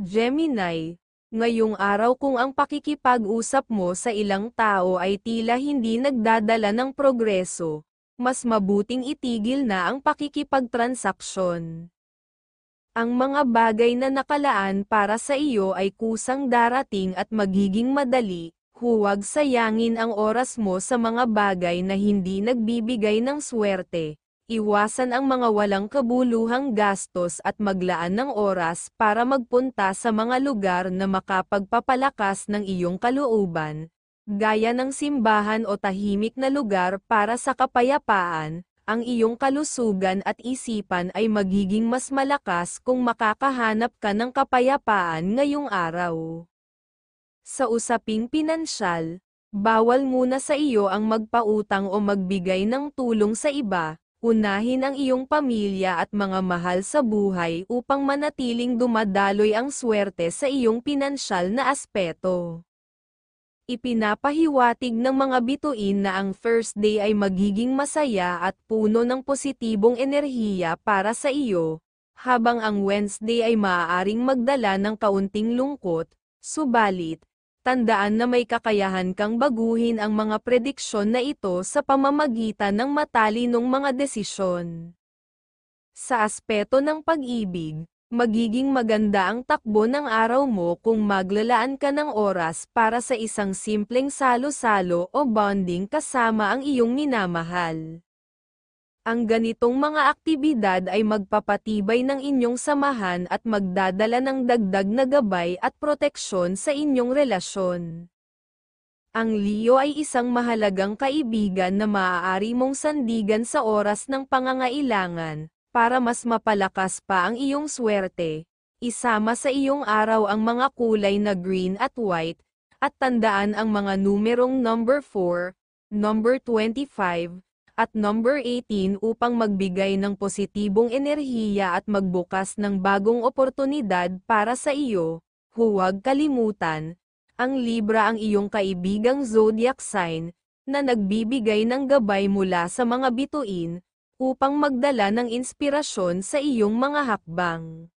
Gemini, ngayong araw kung ang pakikipag-usap mo sa ilang tao ay tila hindi nagdadala ng progreso, mas mabuting itigil na ang pakikipagtransaksyon. Ang mga bagay na nakalaan para sa iyo ay kusang darating at magiging madali, huwag sayangin ang oras mo sa mga bagay na hindi nagbibigay ng swerte. Iwasan ang mga walang kabuluhang gastos at maglaan ng oras para magpunta sa mga lugar na makapagpapalakas ng iyong kalooban, gaya ng simbahan o tahimik na lugar para sa kapayapaan. Ang iyong kalusugan at isipan ay magiging mas malakas kung makakahanap ka ng kapayapaan ngayong araw. Sa usaping pinansyal, bawal muna sa iyo ang magpautang o magbigay ng tulong sa iba. Unahin ang iyong pamilya at mga mahal sa buhay upang manatiling dumadaloy ang swerte sa iyong pinansyal na aspeto. Ipinapahiwatig ng mga bituin na ang first day ay magiging masaya at puno ng positibong enerhiya para sa iyo, habang ang Wednesday ay maaaring magdala ng kaunting lungkot, subalit, tandaan na may kakayahan kang baguhin ang mga prediksyon na ito sa pamamagitan ng matalinong mga desisyon. Sa aspeto ng pag-ibig, magiging maganda ang takbo ng araw mo kung maglalaan ka ng oras para sa isang simpleng salo-salo o bonding kasama ang iyong minamahal. Ang ganitong mga aktibidad ay magpapatibay ng inyong samahan at magdadala ng dagdag na gabay at proteksyon sa inyong relasyon. Ang Leo ay isang mahalagang kaibigan na maaari mong sandigan sa oras ng pangangailangan, para mas mapalakas pa ang iyong swerte. Isama sa iyong araw ang mga kulay na green at white, at tandaan ang mga numerong number 4, number 25, at number 18 upang magbigay ng positibong enerhiya at magbukas ng bagong oportunidad para sa iyo. Huwag kalimutan, ang Libra ang iyong kaibigang zodiac sign, na nagbibigay ng gabay mula sa mga bituin, upang magdala ng inspirasyon sa iyong mga hakbang.